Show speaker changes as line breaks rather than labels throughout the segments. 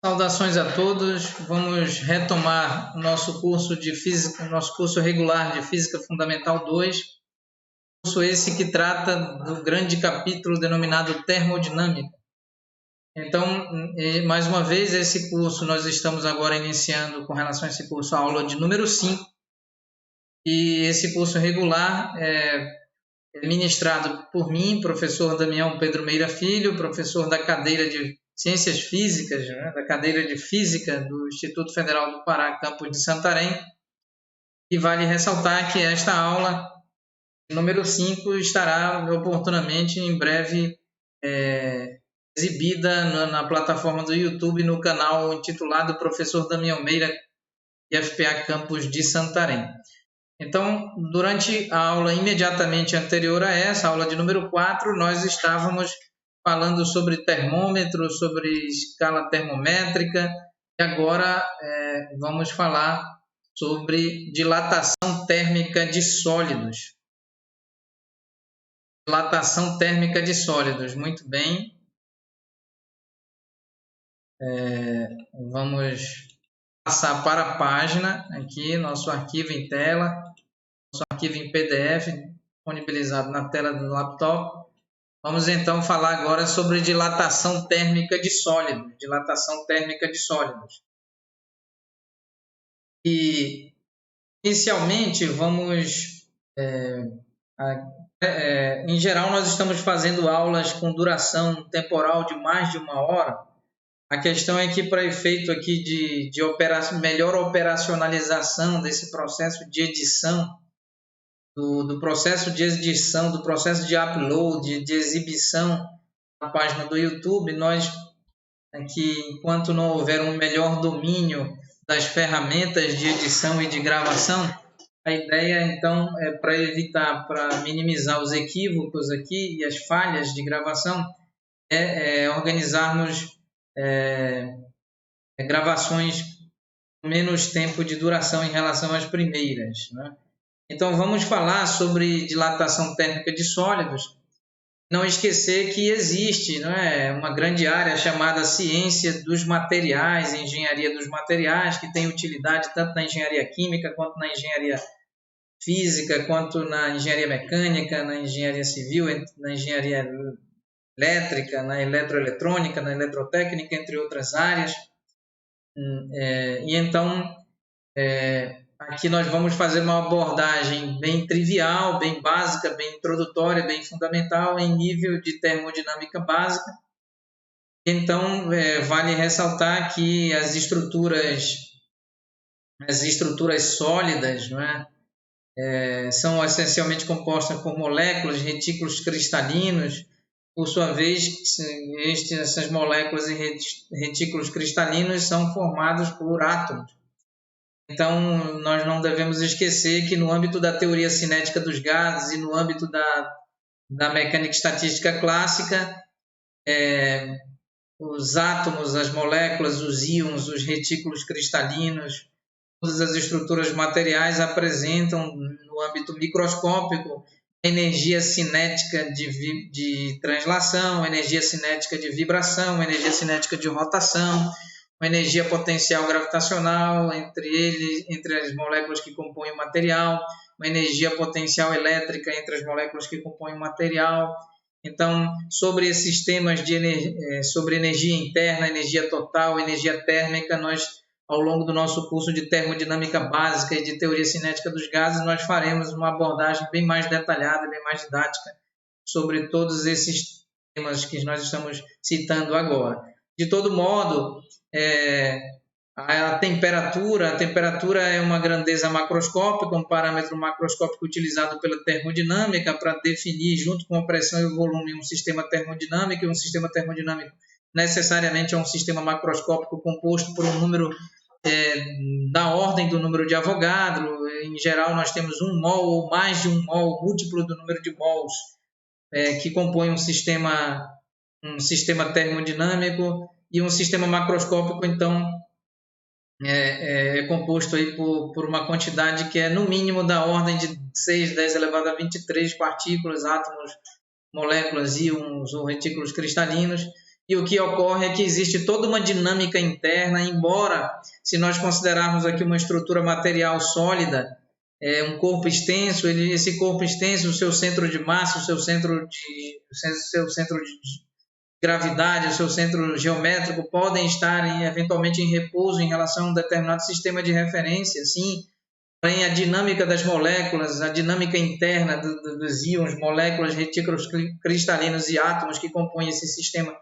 Saudações a todos. Vamos retomar o nosso curso de física, nosso curso regular de Física Fundamental 2, curso esse que trata do grande capítulo denominado termodinâmica. Então, mais uma vez, esse curso nós estamos agora iniciando com relação a esse curso a aula de número 5, e esse curso regular é ministrado por mim, professor Damião Pedro Meira Filho, professor da cadeira de Ciências Físicas, né, da cadeira de Física do Instituto Federal do Pará, campus de Santarém. E vale ressaltar que esta aula, número 5, estará oportunamente em breve exibida na plataforma do YouTube, no canal intitulado Professor Damião Meira, IFPA Campus de Santarém. Então, durante a aula imediatamente anterior a essa, aula de número 4, nós estávamos falando sobre termômetro, sobre escala termométrica, e agora vamos falar sobre dilatação térmica de sólidos. Dilatação térmica de sólidos, muito bem. Vamos passar para a página, aqui, nosso arquivo em tela, nosso arquivo em PDF, disponibilizado na tela do laptop. Vamos então falar agora sobre dilatação térmica de sólidos. Dilatação térmica de sólidos. E, inicialmente, vamos... em geral, nós estamos fazendo aulas com duração temporal de mais de 1 hora. A questão é que, para efeito aqui de melhor operacionalização desse processo de edição, do processo de edição, do processo de upload, de exibição na página do YouTube, nós aqui, enquanto não houver um melhor domínio das ferramentas de edição e de gravação, a ideia então é para minimizar os equívocos aqui e as falhas de gravação, organizarmos gravações com menos tempo de duração em relação às primeiras, né? Então, vamos falar sobre dilatação térmica de sólidos. Não esquecer que existe, uma grande área chamada ciência dos materiais, engenharia dos materiais, que tem utilidade tanto na engenharia química, quanto na engenharia física, quanto na engenharia mecânica, na engenharia civil, na engenharia elétrica, na eletroeletrônica, na eletrotécnica, entre outras áreas. E então... aqui nós vamos fazer uma abordagem bem trivial, bem básica, bem introdutória, bem fundamental em nível de termodinâmica básica. Então, vale ressaltar que as estruturas sólidas, são essencialmente compostas por moléculas, retículos cristalinos. Por sua vez, essas moléculas e retículos cristalinos são formados por átomos. Então, nós não devemos esquecer que no âmbito da teoria cinética dos gases e no âmbito da mecânica estatística clássica, os átomos, as moléculas, os íons, os retículos cristalinos, todas as estruturas materiais apresentam no âmbito microscópico energia cinética de translação, energia cinética de vibração, energia cinética de rotação, uma energia potencial gravitacional entre as moléculas que compõem o material, uma energia potencial elétrica entre as moléculas que compõem o material. Então, sobre esses temas sobre energia interna, energia total, energia térmica, nós, ao longo do nosso curso de termodinâmica básica e de teoria cinética dos gases, nós faremos uma abordagem bem mais detalhada, bem mais didática sobre todos esses temas que nós estamos citando agora. De todo modo, a temperatura é uma grandeza macroscópica, um parâmetro macroscópico utilizado pela termodinâmica para definir, junto com a pressão e o volume, um sistema termodinâmico, e um sistema termodinâmico necessariamente é um sistema macroscópico composto por um número da ordem do número de Avogadro. Em geral, nós temos 1 mol ou mais de 1 mol, múltiplo do número de mols, que compõe um sistema termodinâmico. E um sistema macroscópico, então, é composto aí por uma quantidade que é, no mínimo, da ordem de 6, 10 elevado a 23 partículas, átomos, moléculas, íons ou retículos cristalinos. e o que ocorre é que existe toda uma dinâmica interna, embora, se nós considerarmos aqui uma estrutura material sólida, um corpo extenso, esse corpo extenso, o seu centro de massa, o seu centro de gravidade, o seu centro geométrico podem estar eventualmente em repouso em relação a um determinado sistema de referência, sim. Porém, a dinâmica das moléculas, a dinâmica interna dos íons, moléculas, retículos cristalinos e átomos que compõem esse sistema,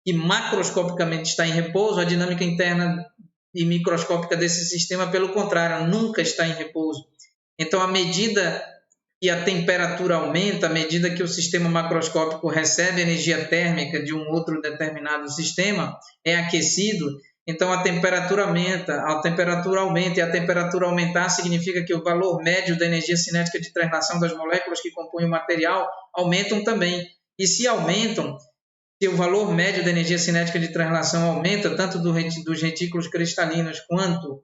que macroscopicamente está em repouso, a dinâmica interna e microscópica desse sistema, pelo contrário, nunca está em repouso. Então, à medida que a temperatura aumenta, à medida que o sistema macroscópico recebe energia térmica de um outro determinado sistema, é aquecido, então a temperatura aumenta, e a temperatura aumentar significa que o valor médio da energia cinética de translação das moléculas que compõem o material aumentam também. E se aumentam, se o valor médio da energia cinética de translação aumenta, tanto dos retículos cristalinos quanto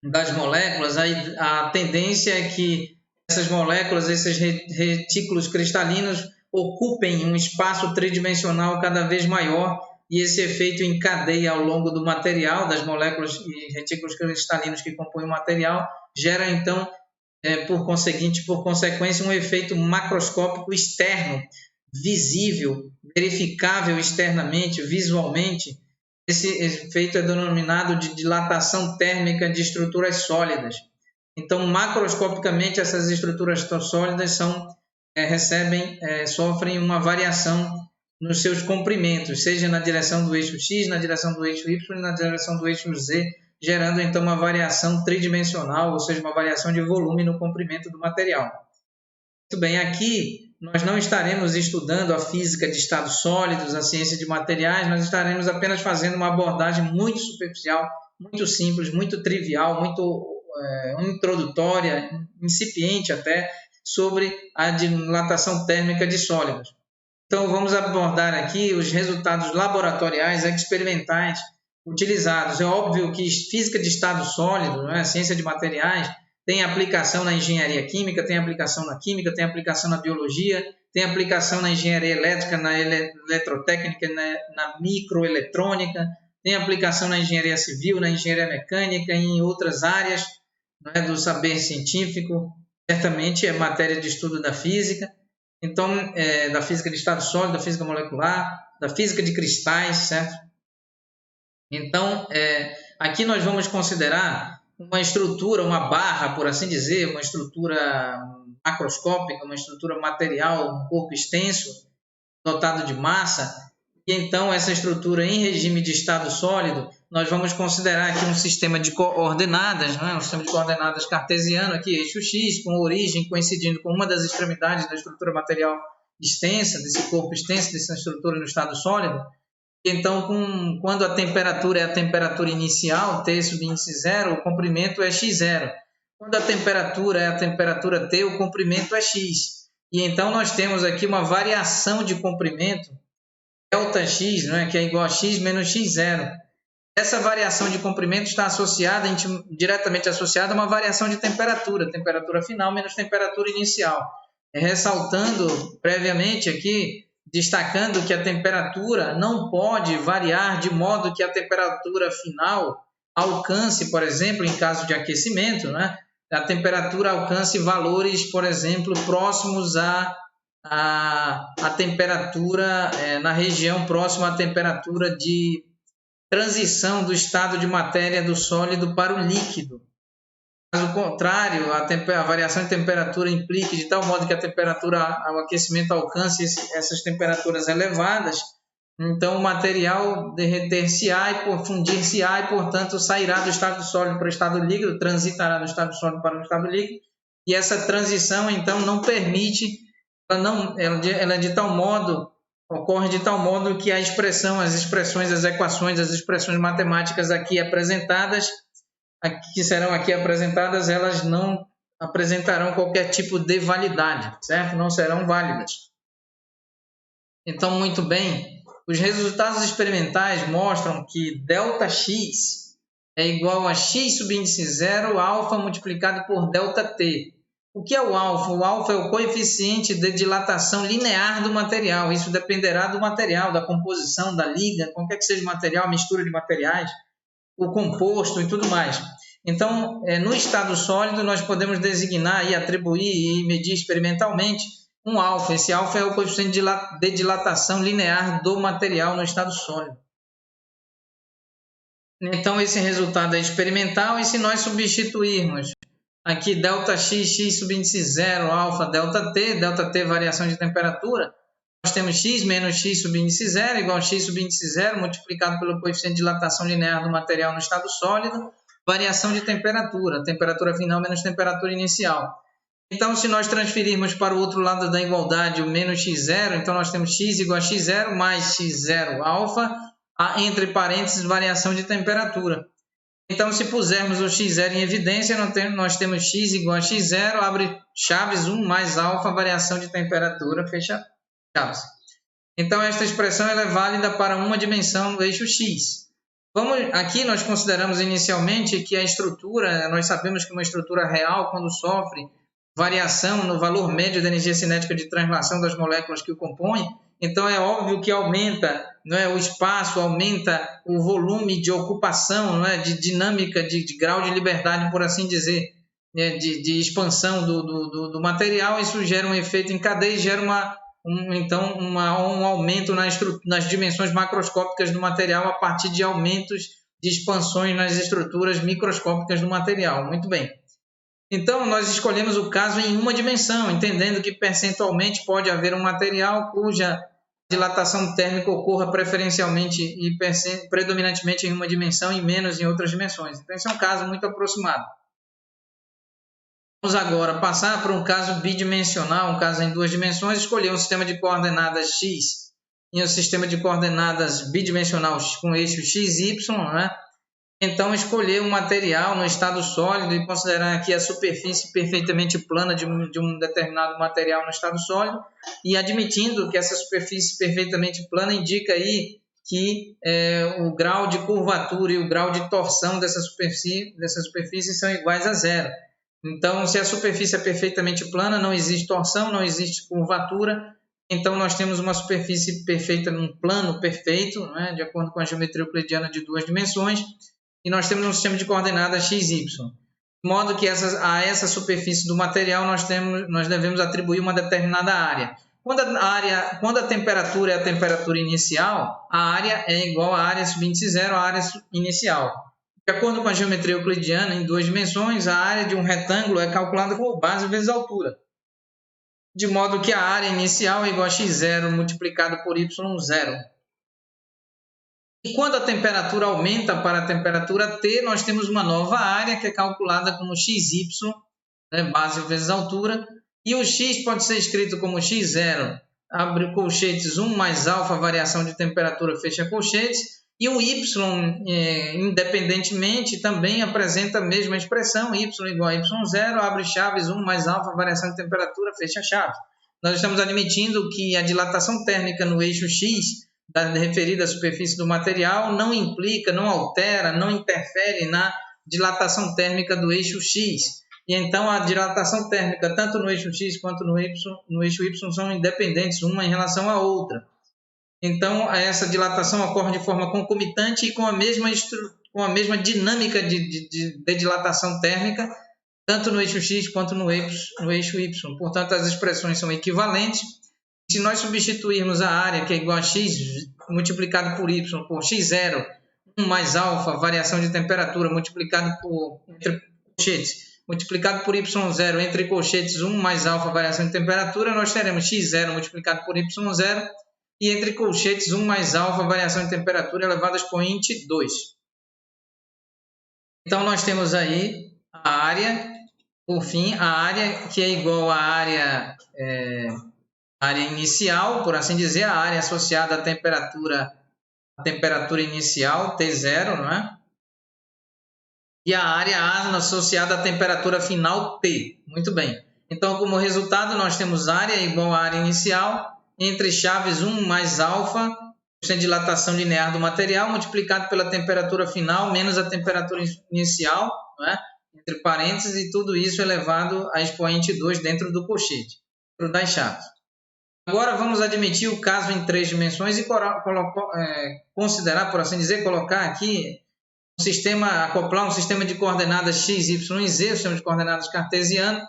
das moléculas, a tendência é que essas moléculas, esses retículos cristalinos, ocupem um espaço tridimensional cada vez maior, e esse efeito em cadeia ao longo do material, das moléculas e retículos cristalinos que compõem o material, gera então, por consequência, um efeito macroscópico externo, visível, verificável externamente, visualmente. Esse efeito é denominado de dilatação térmica de estruturas sólidas. Então, macroscopicamente, essas estruturas sólidas sofrem uma variação nos seus comprimentos, seja na direção do eixo X, na direção do eixo Y e na direção do eixo Z, gerando então uma variação tridimensional, ou seja, uma variação de volume no comprimento do material. Muito bem, aqui nós não estaremos estudando a física de estados sólidos, a ciência de materiais, nós estaremos apenas fazendo uma abordagem muito superficial, muito simples, muito trivial, muito introdutória, incipiente até, sobre a dilatação térmica de sólidos. Então, vamos abordar aqui os resultados laboratoriais experimentais utilizados. É óbvio que física de estado sólido, a ciência de materiais, tem aplicação na engenharia química, tem aplicação na química, tem aplicação na biologia, tem aplicação na engenharia elétrica, na eletrotécnica, na microeletrônica, tem aplicação na engenharia civil, na engenharia mecânica e em outras áreas do saber científico. Certamente é matéria de estudo da física. Então, da física de estado sólido, da física molecular, da física de cristais, certo? Então, aqui nós vamos considerar uma estrutura, uma barra, por assim dizer, uma estrutura macroscópica, uma estrutura material, um corpo extenso, dotado de massa. E então, essa estrutura em regime de estado sólido, nós vamos considerar aqui um sistema de coordenadas, um sistema de coordenadas cartesiano, aqui eixo X, com origem coincidindo com uma das extremidades da estrutura material extensa, desse corpo extenso, dessa estrutura no estado sólido. Então, quando a temperatura é a temperatura inicial, T subíndice 0, o comprimento é x0. Quando a temperatura é a temperatura T, o comprimento é x. E então, nós temos aqui uma variação de comprimento, ΔX, que é igual a x menos x0. Essa variação de comprimento está diretamente associada a uma variação de temperatura final menos temperatura inicial. Ressaltando previamente aqui, destacando que a temperatura não pode variar de modo que a temperatura final alcance, por exemplo, em caso de aquecimento, a temperatura alcance valores, por exemplo, próximos à temperatura, na região próxima à temperatura de transição do estado de matéria do sólido para o líquido. Caso contrário, a variação de temperatura implique de tal modo que a temperatura ao aquecimento alcance essas temperaturas elevadas, então o material derreter-se-á e fundir-se-á e, portanto, sairá do estado sólido para o estado líquido, transitará do estado sólido para o estado líquido, e essa transição, então, não permite, ela de tal modo, ocorre de tal modo que as expressões, as equações, as expressões matemáticas aqui apresentadas, que serão aqui apresentadas, elas não apresentarão qualquer tipo de validade, certo? Não serão válidas. Então, muito bem, os resultados experimentais mostram que ΔX é igual a x subíndice 0 alfa multiplicado por ΔT. O que é o alfa? O alfa é o coeficiente de dilatação linear do material. Isso dependerá do material, da composição, da liga, qualquer que seja o material, mistura de materiais, o composto e tudo mais. Então, no estado sólido, nós podemos designar e atribuir e medir experimentalmente um alfa. Esse alfa é o coeficiente de dilatação linear do material no estado sólido. Então, esse resultado é experimental, e se nós substituirmos aqui ΔX, x subíndice 0, alfa, ΔT variação de temperatura, nós temos x menos x subíndice 0 igual a x subíndice 0 multiplicado pelo coeficiente de dilatação linear do material no estado sólido, variação de temperatura, temperatura final menos temperatura inicial. Então, se nós transferirmos para o outro lado da igualdade o menos x0, então nós temos x igual a x0 mais x0 alfa, entre parênteses, variação de temperatura. Então, se pusermos o x0 em evidência, nós temos x igual a x0, abre chaves 1 mais alfa, variação de temperatura, fecha chaves. Então, esta expressão ela é válida para uma dimensão no eixo x. Aqui nós consideramos inicialmente que a estrutura, nós sabemos que uma estrutura real, quando sofre variação no valor médio da energia cinética de translação das moléculas que o compõem, então é óbvio que aumenta, não é, o espaço, aumenta o volume de ocupação, não é, de dinâmica, de grau de liberdade, por assim dizer, de expansão do material. Isso gera um efeito em cadeia e gera um aumento nas dimensões macroscópicas do material a partir de aumentos de expansões nas estruturas microscópicas do material. Muito bem. Então, nós escolhemos o caso em uma dimensão, entendendo que percentualmente pode haver um material cuja dilatação térmica ocorra preferencialmente e predominantemente em uma dimensão e menos em outras dimensões. Então, esse é um caso muito aproximado. Vamos agora passar para um caso bidimensional, um caso em duas dimensões, escolher um sistema de coordenadas x e um sistema de coordenadas bidimensional com eixo x, y, né? Então, escolher um material no estado sólido e considerar aqui a superfície perfeitamente plana de um determinado material no estado sólido, e admitindo que essa superfície perfeitamente plana indica aí que o grau de curvatura e o grau de torção dessa superfície são iguais a zero. Então, se a superfície é perfeitamente plana, não existe torção, não existe curvatura, então nós temos uma superfície perfeita num plano perfeito, né, de acordo com a geometria euclidiana de duas dimensões, e nós temos um sistema de coordenadas x, y. De modo que a essa superfície do material nós devemos atribuir uma determinada área. Quando a temperatura é a temperatura inicial, a área é igual à área subíndice 0, a área inicial. De acordo com a geometria euclidiana em duas dimensões, a área de um retângulo é calculada como base vezes altura. De modo que a área inicial é igual a x0 multiplicado por y0. E quando a temperatura aumenta para a temperatura T, nós temos uma nova área que é calculada como xy, né, base vezes altura, e o x pode ser escrito como x0, abre colchetes 1 mais alfa, variação de temperatura, fecha colchetes, e o y, independentemente, também apresenta a mesma expressão, y igual a y0, abre chaves 1 mais alfa, variação de temperatura, fecha chaves. Nós estamos admitindo que a dilatação térmica no eixo x, da referida superfície do material, não implica, não altera, não interfere na dilatação térmica do eixo x. E então a dilatação térmica, tanto no eixo x quanto no eixo y, são independentes uma em relação à outra. Então, essa dilatação ocorre de forma concomitante e com a mesma dinâmica de dilatação térmica, tanto no eixo x quanto no eixo y. Portanto, as expressões são equivalentes. Se nós substituirmos a área, que é igual a x multiplicado por y, por x0, 1 mais alfa, variação de temperatura, multiplicado por entre colchetes, multiplicado por y0 entre colchetes 1 mais alfa, variação de temperatura, nós teremos x0 multiplicado por y0 e entre colchetes 1 mais alfa, variação de temperatura elevado a expoente 2. Então, nós temos aí a área, por fim, a área que é igual à área inicial, por assim dizer, a área associada à temperatura inicial, T0, não é? E a área associada à temperatura final, T. Muito bem. Então, como resultado, nós temos área igual à área inicial, entre chaves 1 mais alfa, coeficiente de dilatação linear do material, multiplicado pela temperatura final, menos a temperatura inicial, não é? entre parênteses, e tudo isso elevado a expoente 2 dentro do colchete, dentro das chaves. Agora vamos admitir o caso em 3 dimensões e considerar, por assim dizer, colocar aqui um sistema, acoplar um sistema de coordenadas x, y e z, um sistema de coordenadas cartesiano,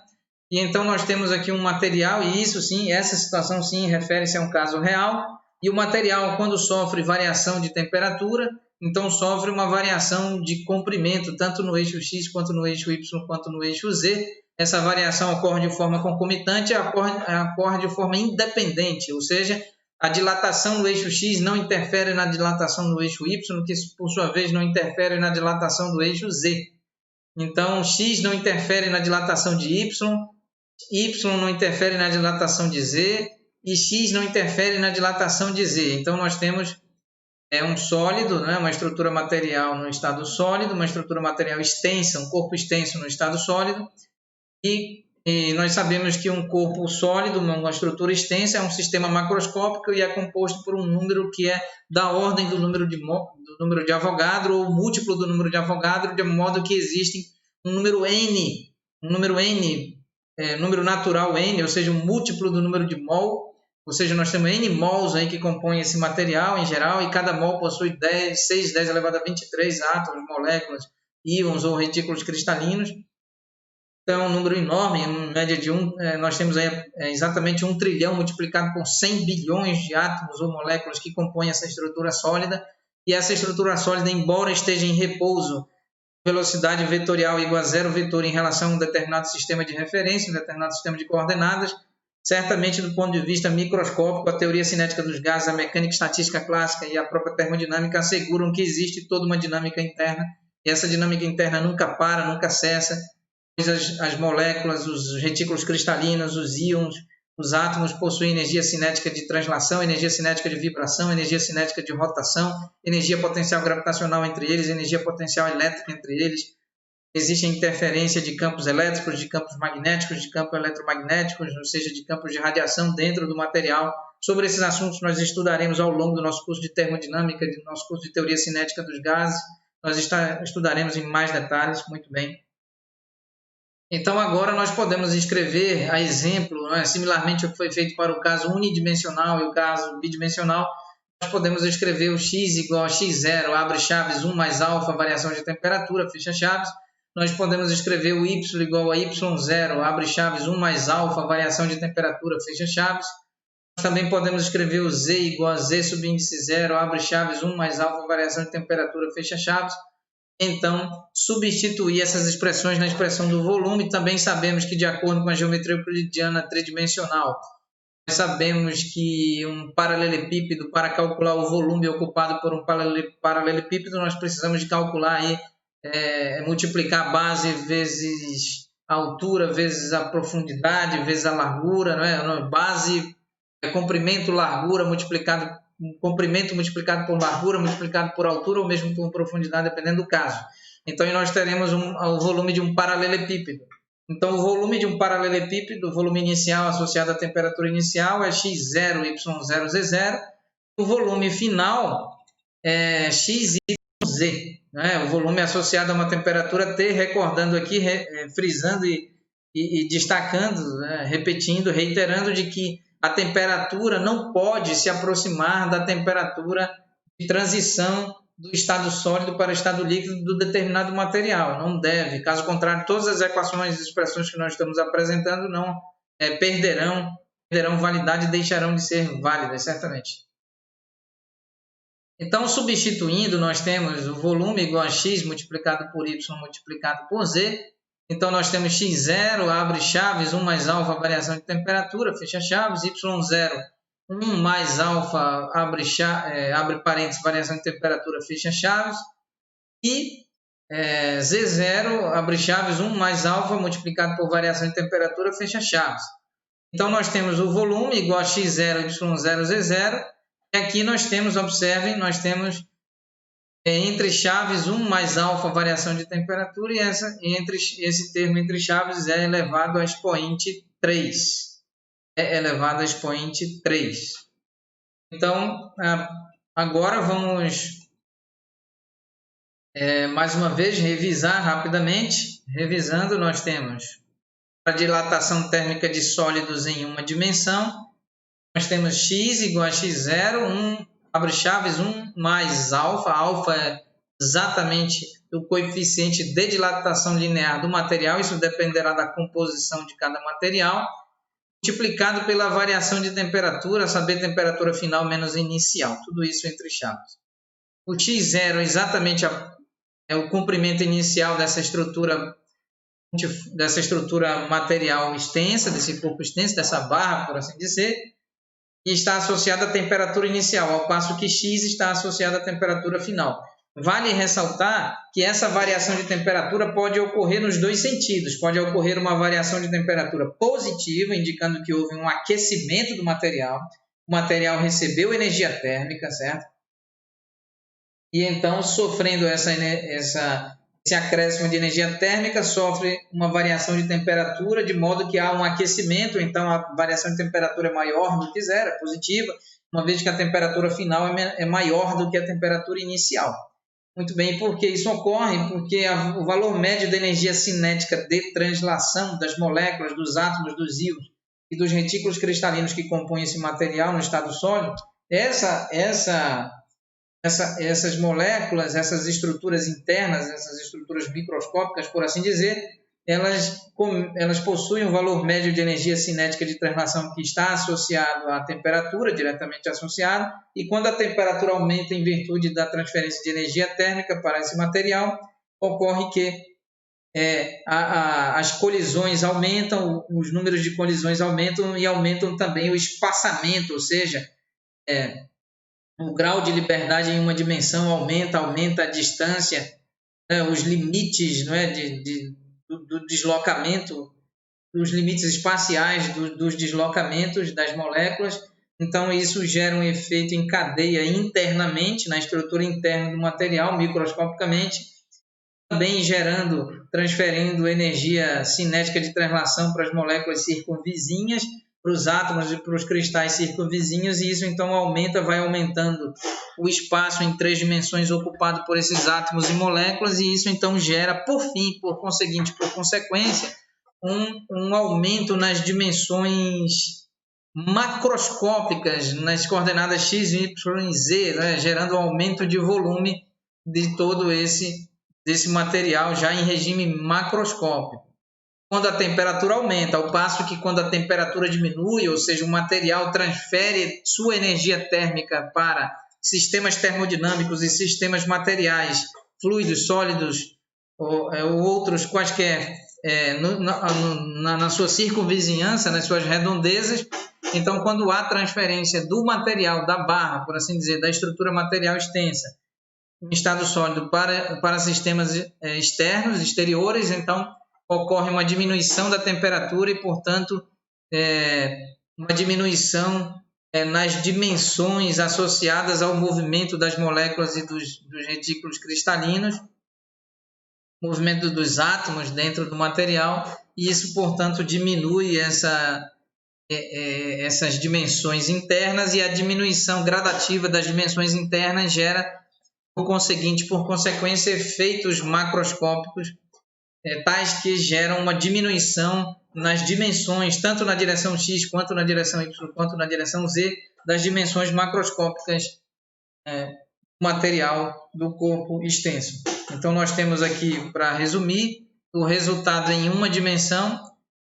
e então nós temos aqui um material, e isso sim, essa situação sim refere-se a um caso real, e o material, quando sofre variação de temperatura, então sofre uma variação de comprimento, tanto no eixo x, quanto no eixo y, quanto no eixo z. Essa variação ocorre de forma concomitante e ocorre de forma independente, ou seja, a dilatação no eixo x não interfere na dilatação no eixo y, que por sua vez não interfere na dilatação do eixo z. Então, x não interfere na dilatação de y não interfere na dilatação de z e x não interfere na dilatação de z. Então, nós temos um sólido, né? Uma estrutura material no estado sólido, uma estrutura material extensa, um corpo extenso no estado sólido, e nós sabemos que um corpo sólido, uma estrutura extensa, é um sistema macroscópico e é composto por um número que é da ordem do número de Avogadro ou múltiplo do número de Avogadro, de modo que existe um número n, número natural n, ou seja, um múltiplo do número de mol, ou seja, nós temos n mols aí que compõem esse material em geral, e cada mol possui 6, 10 elevado a 23 átomos, moléculas, íons ou retículos cristalinos. Então, é um número enorme, em média de nós temos aí exatamente 1 trilhão multiplicado por 100 bilhões de átomos ou moléculas que compõem essa estrutura sólida, e essa estrutura sólida, embora esteja em repouso, velocidade vetorial igual a 0 vetor em relação a um determinado sistema de referência, um determinado sistema de coordenadas, certamente do ponto de vista microscópico, a teoria cinética dos gases, a mecânica estatística clássica e a própria termodinâmica asseguram que existe toda uma dinâmica interna, e essa dinâmica interna nunca para, nunca cessa, pois as moléculas, os retículos cristalinos, os íons, os átomos possuem energia cinética de translação, energia cinética de vibração, energia cinética de rotação, energia potencial gravitacional entre eles, energia potencial elétrica entre eles. Existe interferência de campos elétricos, de campos magnéticos, de campos eletromagnéticos, ou seja, de campos de radiação dentro do material. Sobre esses assuntos nós estudaremos ao longo do nosso curso de termodinâmica, do nosso curso de teoria cinética dos gases. Nós estudaremos em mais detalhes, muito bem. Então, agora nós podemos escrever a exemplo, né, similarmente ao que foi feito para o caso unidimensional e o caso bidimensional, nós podemos escrever o x igual a x0, abre chaves 1 mais alfa, variação de temperatura, fecha chaves. Nós podemos escrever o y igual a y0, abre chaves 1 mais alfa, variação de temperatura, fecha chaves. Nós também podemos escrever o z igual a z subíndice 0, abre chaves 1 mais alfa, variação de temperatura, fecha chaves. Então, substituir essas expressões na expressão do volume. Também sabemos que, de acordo com a geometria euclidiana tridimensional, nós sabemos que um paralelepípedo, para calcular o volume ocupado por um paralelepípedo, nós precisamos de calcular aí, multiplicar a base vezes a altura, vezes a profundidade, vezes a largura, não é? Base é comprimento, largura multiplicado comprimento multiplicado por largura, multiplicado por altura ou mesmo por profundidade, dependendo do caso. Então, nós teremos o volume de um paralelepípedo. Então, o volume de um paralelepípedo, o volume inicial associado à temperatura inicial é x0, y0, z0. O volume final é x, y, z. Né? O volume associado a uma temperatura T, recordando aqui, frisando e destacando, né? Repetindo, reiterando de que a temperatura não pode se aproximar da temperatura de transição do estado sólido para o estado líquido do determinado material. Não deve. Caso contrário, todas as equações e expressões que nós estamos apresentando não perderão validade e deixarão de ser válidas, certamente. Então, substituindo, nós temos o volume igual a x multiplicado por y multiplicado por z. Então, nós temos x0, abre chaves, 1 mais alfa, variação de temperatura, fecha chaves, y0, 1 mais alfa, abre parênteses, variação de temperatura, fecha chaves, e z0, abre chaves, 1 mais alfa, multiplicado por variação de temperatura, fecha chaves. Então, nós temos o volume igual a x0, y0, z0, e aqui nós temos, observem, nós temos entre chaves 1 mais alfa, variação de temperatura, e esse termo entre chaves é elevado a expoente 3. É elevado a expoente 3. Então, agora vamos Mais uma vez, revisar rapidamente. Revisando, nós temos a dilatação térmica de sólidos em uma dimensão. Nós temos x igual a x0, 1, abre chaves, 1 mais alfa. Alfa é exatamente o coeficiente de dilatação linear do material. Isso dependerá da composição de cada material. Multiplicado pela variação de temperatura, saber temperatura final menos inicial. Tudo isso entre chaves. O x0 é exatamente o comprimento inicial dessa estrutura material extensa, desse corpo extenso, dessa barra, por assim dizer, e está associado à temperatura inicial, ao passo que x está associado à temperatura final. Vale ressaltar que essa variação de temperatura pode ocorrer nos dois sentidos. Pode ocorrer uma variação de temperatura positiva, indicando que houve um aquecimento do material. O material recebeu energia térmica, certo? E então, sofrendo esse acréscimo de energia térmica, sofre uma variação de temperatura, de modo que há um aquecimento, então a variação de temperatura é maior do que zero, é positiva, uma vez que a temperatura final é maior do que a temperatura inicial. Muito bem, por que isso ocorre? Porque o valor médio da energia cinética de translação das moléculas, dos átomos, dos íons e dos retículos cristalinos que compõem esse material no estado sólido, essas moléculas, essas estruturas internas, essas estruturas microscópicas, por assim dizer, elas possuem um valor médio de energia cinética de translação que está associado à temperatura, diretamente associado, e quando a temperatura aumenta em virtude da transferência de energia térmica para esse material, ocorre que as colisões aumentam, os números de colisões aumentam e aumentam também o espaçamento, ou seja, o grau de liberdade em uma dimensão aumenta a distância, os limites, do deslocamento, os limites espaciais dos deslocamentos das moléculas. Então, isso gera um efeito em cadeia internamente, na estrutura interna do material, microscopicamente, também transferindo energia cinética de translação para as moléculas circunvizinhas, para os átomos e para os cristais circunvizinhos, e isso então vai aumentando o espaço em 3 dimensões ocupado por esses átomos e moléculas, e isso então gera, por consequência, um aumento nas dimensões macroscópicas, nas coordenadas x, y e z, gerando um aumento de volume de todo desse material já em regime macroscópico. Quando a temperatura aumenta, ao passo que quando a temperatura diminui, ou seja, o material transfere sua energia térmica para sistemas termodinâmicos e sistemas materiais, fluidos, sólidos ou outros quaisquer na sua circunvizinhança, nas suas redondezas. Então, quando há transferência do material, da barra, por assim dizer, da estrutura material extensa, em estado sólido para sistemas exteriores, então ocorre uma diminuição da temperatura e, portanto, uma diminuição nas dimensões associadas ao movimento das moléculas e dos retículos cristalinos, movimento dos átomos dentro do material, e isso, portanto, diminui essas dimensões internas, e a diminuição gradativa das dimensões internas gera, por consequência, efeitos macroscópicos tais que geram uma diminuição nas dimensões, tanto na direção X, quanto na direção Y, quanto na direção Z, das dimensões macroscópicas do material do corpo extenso. Então, nós temos aqui, para resumir, o resultado em uma dimensão,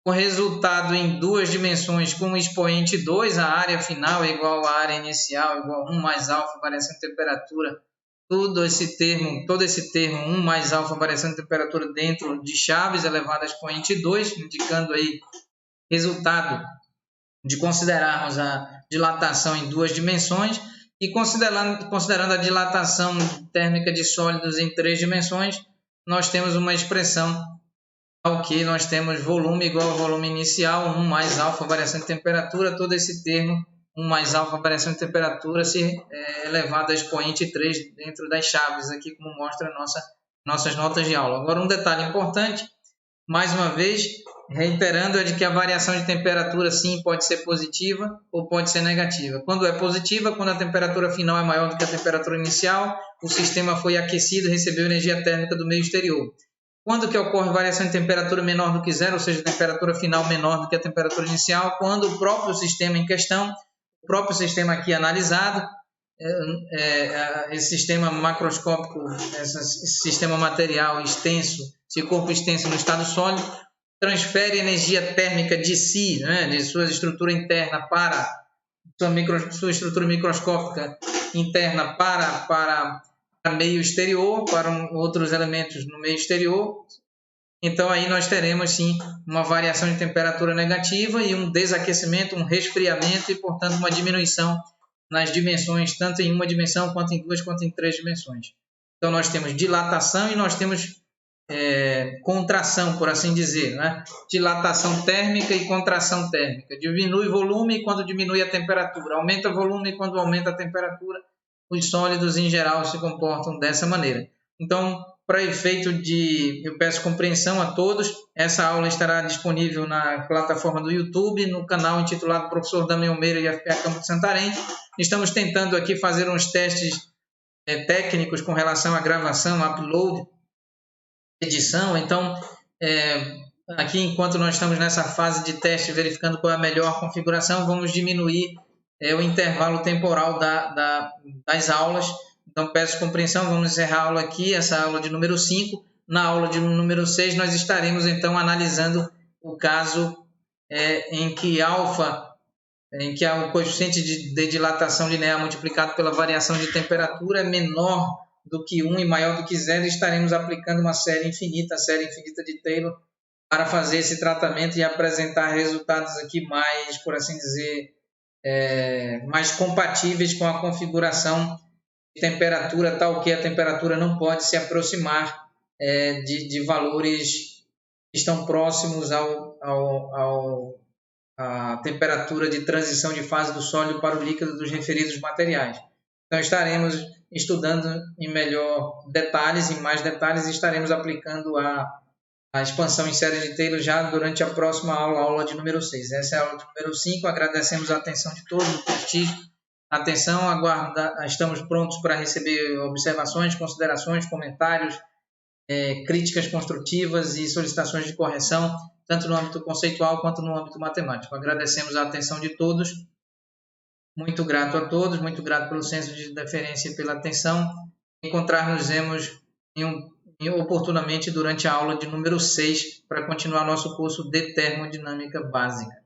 o resultado em 2 dimensões com o expoente 2, a área final é igual à área inicial, igual a 1 mais alfa, variação de temperatura, todo esse termo 1 mais alfa, variação de temperatura dentro de chaves elevado a expoente 2, indicando aí resultado de considerarmos a dilatação em 2 dimensões, e considerando a dilatação térmica de sólidos em 3 dimensões, nós temos uma expressão ao que nós temos volume igual ao volume inicial, 1 mais alfa, variação de temperatura, todo esse termo 1 mais alfa, variação de temperatura, elevado a expoente 3 dentro das chaves, aqui como mostra nossas notas de aula. Agora, um detalhe importante, mais uma vez, reiterando, é de que a variação de temperatura, sim, pode ser positiva ou pode ser negativa. Quando é positiva, quando a temperatura final é maior do que a temperatura inicial, o sistema foi aquecido e recebeu energia térmica do meio exterior. Quando que ocorre variação de temperatura menor do que zero, ou seja, temperatura final menor do que a temperatura inicial? Quando o próprio sistema em questão, o próprio sistema aqui analisado, esse sistema macroscópico, esse sistema material extenso, esse corpo extenso no estado sólido, transfere energia térmica de si, né, de sua estrutura interna para sua estrutura microscópica interna para meio exterior, para outros elementos no meio exterior. Então aí nós teremos sim uma variação de temperatura negativa e um desaquecimento, um resfriamento e, portanto, uma diminuição nas dimensões, tanto em uma dimensão, quanto em duas, quanto em três dimensões. Então nós temos dilatação e nós temos contração, por assim dizer, né? Dilatação térmica e contração térmica. Diminui volume quando diminui a temperatura, aumenta o volume quando aumenta a temperatura. Os sólidos, em geral, se comportam dessa maneira. Então, para efeito eu peço compreensão a todos, essa aula estará disponível na plataforma do YouTube, no canal intitulado Professor Damião Meira e FPA Campo de Santarém. Estamos tentando aqui fazer uns testes técnicos com relação à gravação, upload, edição. Então, aqui, enquanto nós estamos nessa fase de teste, verificando qual é a melhor configuração, vamos diminuir o intervalo temporal das aulas. Então, peço compreensão, vamos encerrar a aula aqui, essa aula de número 5. Na aula de número 6, nós estaremos, então, analisando o caso em que o coeficiente de dilatação linear multiplicado pela variação de temperatura é menor do que 1 e maior do que 0, estaremos aplicando uma série infinita, a série infinita de Taylor, para fazer esse tratamento e apresentar resultados aqui mais, por assim dizer, mais compatíveis com a configuração de temperatura, tal que a temperatura não pode se aproximar de valores que estão próximos à temperatura de transição de fase do sólido para o líquido dos referidos materiais. Então, estaremos estudando em mais detalhes, e estaremos aplicando a expansão em série de Taylor já durante a próxima aula de número 6. Essa é a aula de número 5. Agradecemos a atenção de todos, o prestígio. Atenção, estamos prontos para receber observações, considerações, comentários, críticas construtivas e solicitações de correção, tanto no âmbito conceitual quanto no âmbito matemático. Agradecemos a atenção de todos. Muito grato a todos, muito grato pelo senso de deferência e pela atenção. Encontrar-nos-emos oportunamente durante a aula de número 6 para continuar nosso curso de termodinâmica básica.